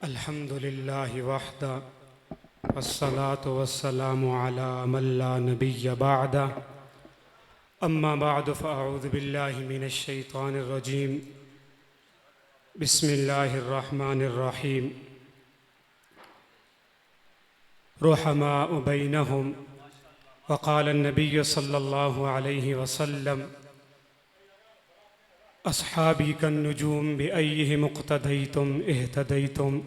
الحمد لله وحده والصلاة والسلام على من لا نبي بعده أما بعد فأعوذ بالله من الشيطان الرجيم بسم الله الرحمن الرحيم رحماء بينهم وقال النبي صلى الله عليه وسلم اصحابی کالنجوم بأیہم اقتدیتم اہتدیتم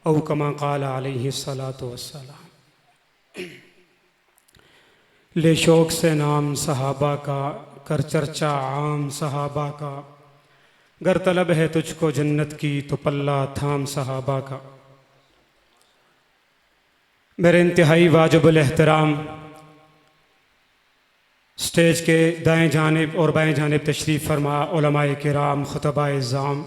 او کما قال علیہ الصلاۃ والسلام۔ لے شوق سے نام صحابہ کا، کر چرچا عام صحابہ کا، گر طلب ہے تجھ کو جنت کی تو پلہ تھام صحابہ کا۔ میرے انتہائی واجب الاحترام اسٹیج کے دائیں جانب اور بائیں جانب تشریف فرما علماء کرام، خطباء اعظام،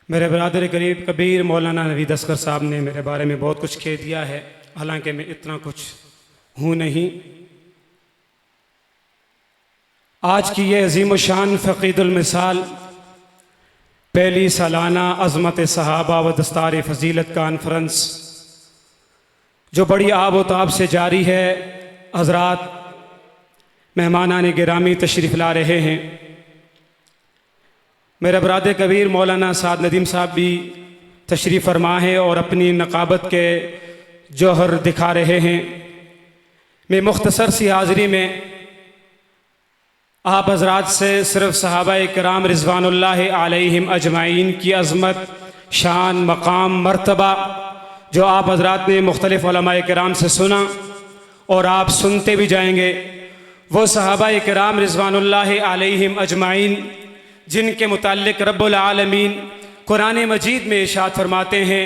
میرے برادر قریب کبیر مولانا نوید اصغر صاحب نے میرے بارے میں بہت کچھ کہہ دیا ہے، حالانکہ میں اتنا کچھ ہوں نہیں۔ آج کی یہ عظیم الشان فقید المثال پہلی سالانہ عظمت صحابہ و دستار فضیلت کانفرنس جو بڑی آب و تاب سے جاری ہے، حضرات مہمانان گرامی تشریف لا رہے ہیں۔ میرے برادر کبیر مولانا سعد ندیم صاحب بھی تشریف فرما ہیں اور اپنی نقابت کے جوہر دکھا رہے ہیں۔ میں مختصر سی حاضری میں آپ حضرات سے صرف صحابہ کرام رضوان اللہ علیہم اجمعین کی عظمت، شان، مقام، مرتبہ جو آپ حضرات نے مختلف علماء کرام سے سنا اور آپ سنتے بھی جائیں گے، وہ صحابہ کرام رضوان اللہ علیہم اجمعین جن کے متعلق رب العالمین قرآن مجید میں ارشاد فرماتے ہیں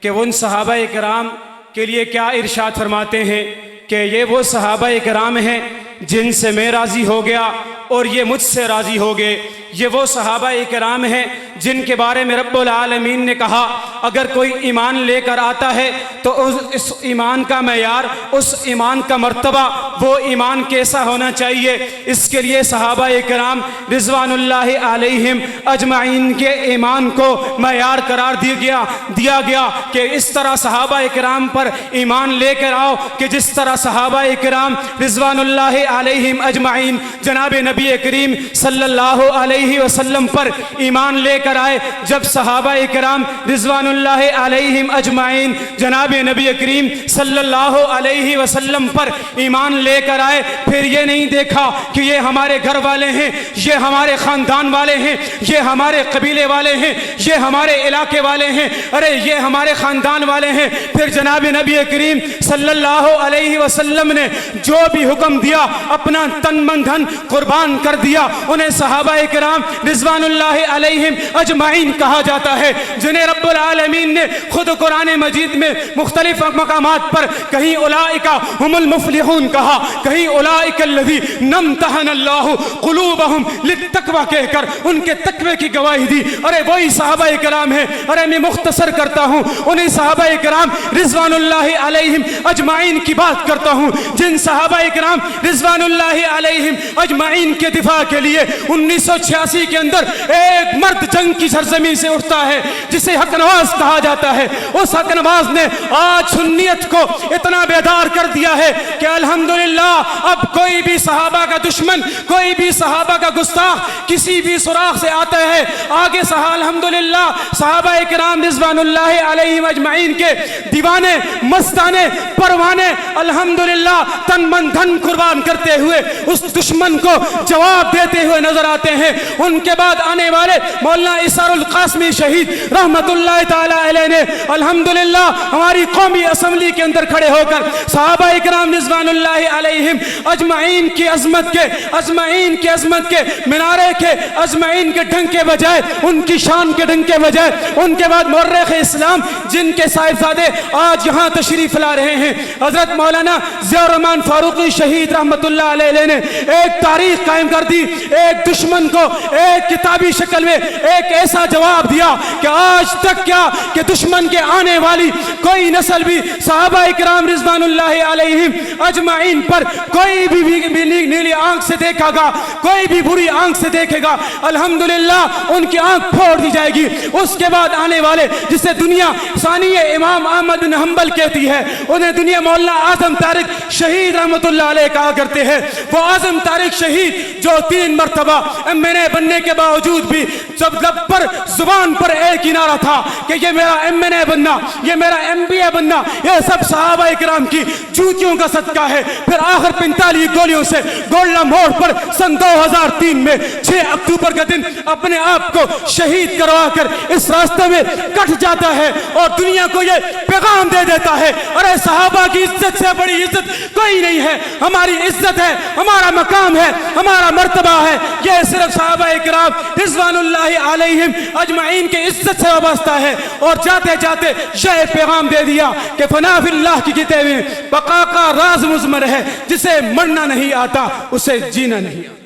کہ ان صحابہ کرام کے لیے کیا ارشاد فرماتے ہیں کہ یہ وہ صحابہ کرام ہیں جن سے میں راضی ہو گیا اور یہ مجھ سے راضی ہو گئے۔ یہ وہ صحابہ کرام ہیں جن کے بارے میں رب العالمین نے کہا اگر کوئی ایمان لے کر آتا ہے تو اس ایمان کا معیار، اس ایمان کا مرتبہ، وہ ایمان کیسا ہونا چاہیے، اس کے لیے صحابہ کرام رضوان اللہ علیہم اجمعین کے ایمان کو معیار قرار دیا گیا کہ اس طرح صحابہ کرام پر ایمان لے کر آؤ کہ جس طرح صحابہ کرام رضوان اللہ علیہم اجمعین جناب نبی کریم صلی اللہ علیہ وسلم پر ایمان لے کر آئے۔ جب صحابہ کرام رضوان اللہ علیہم اجمعین جناب نبی کریم صلی اللہ علیہ وسلم پر ایمان لے کر آئے، پھر یہ نہیں دیکھا کہ یہ ہمارے گھر والے ہیں، یہ ہمارے خاندان والے ہیں، یہ ہمارے قبیلے والے ہیں، یہ ہمارے علاقے والے ہیں، ارے یہ ہمارے خاندان والے ہیں۔ پھر جناب نبی کریم صلی اللہ علیہ وسلم نے جو بھی حکم دیا اپنا تن من دھن قربان کر دیا۔ انہیں صحابہ کرام رضوان اللہ علیہم اجمعین کہا جاتا ہے، جنہیں رب العالمین نے خود قرآن مجید میں مختلف مقامات پر کہیں اولئک ہم المفلحون کہا، کہیں اولئک الذین امتحن اللہ قلوبہم للتقوی کہہ کر ان کے تقوی کی گواہی دی۔ ارے وہی صحابہ کرام ہیں۔ ارے میں مختصر کرتا ہوں، انہیں صحابہ کرام رضوان اللہ علیہم اجمعین کی بات کرتا ہوں جن صحابہ کرام رضوان اللہ علیہم اجمعین کے دفاع کے لیے 1986 کے اندر ایک مرد جنگ کی سرزمین سے اٹھتا ہے جسے حق نواز کہا جاتا ہے۔ اس حق نواز نے آج سنیت کو اتنا بیدار کر دیا ہے کہ الحمدللہ اب کوئی بھی صحابہ کا دشمن، کوئی بھی صحابہ کا گستاخ کسی بھی سراغ سے آتا ہے، آگے الحمدللہ صحابہ کرام رضوان اللہ علیہم اجمعین کے دیوانے، مستانے، پروانے الحمدللہ تن من دھن قربان کرتے ہوئے اس دشمن کو جواب دیتے ہوئے نظر آتے ہیں۔ ان کے بعد آنے والے مولانا اسار القاسمی شہید رحمت اللہ تعالی علیہ نے الحمدللہ ہماری قومی اسمبلی کے اندر کھڑے ہو کر صحابہ کرام رضوان اللہ علیہم اجمعین کی عظمت کے منارے کے اجمعین کے ڈنگ کے بجائے، ان کی شان کے ڈنگ کے بجائے، ان کے بعد مورخ اسلام جن کے صاحبزادے آج یہاں تشریف لا رہے ہیں، حضرت مولانا ضیاء الرحمن فاروقی شہید رحمت اللہ علیہ نے ایک تاریخ قائم کر دی، ایک دشمن کو ایک کتابی شکل میں، ایک ایک ایسا جواب دیا کہ آج تک کیا کہ دشمن کے آنے والی کوئی نسل بھی صحابہ اکرام رضوان اللہ علیہم اجمعین پر کوئی بھی نیلی آنکھ سے دیکھا گا، کوئی بھی بری آنکھ سے دیکھے گا، الحمدللہ ان کی آنکھ پھوڑ دی جائے گی۔ اس کے بعد آنے والے جسے دنیا ثانی امام احمد بن حنبل کہتی ہے، انہیں دنیا مولانا اعظم طارق شہید رحمت اللہ علیہ کہا کرتے ہیں۔ وہ اعظم طارق شہید جو 3 مرتبہ MNA بننے کے باوجود بھی جب لب پر زبان پر ایک ہی نعرہ تھا کہ یہ میرا MNA بننا، یہ میرا MBA بننا، یہ سب صحابہ اکرام کی جوتیوں کا صدقہ ہے۔ پھر آخر 45 گولیوں سے گولڈا موڑ پر سن 2003 میں 6 اکتوبر کا دن اپنے آپ کو شہید کروا کر اس راستے میں کٹ جاتا ہے اور دنیا کو یہ پیغام دے دیتا ہے، ارے صحابہ کی عزت سے بڑی عزت کوئی نہیں ہے، ہماری عزت ہے، ہمارا مقام ہے، ہمارا مرتبہ ہے، یہ صرف صحابہ اکرام رضوان اللہ علیہم اجمعین کی عزت سے وابستہ ہے۔ اور جاتے جاتے یہ پیغام دے دیا کہ فنا فی اللہ کی کتاب میں بقا کا راز مضمر ہے، جسے مرنا نہیں آتا اسے جینا نہیں آتا۔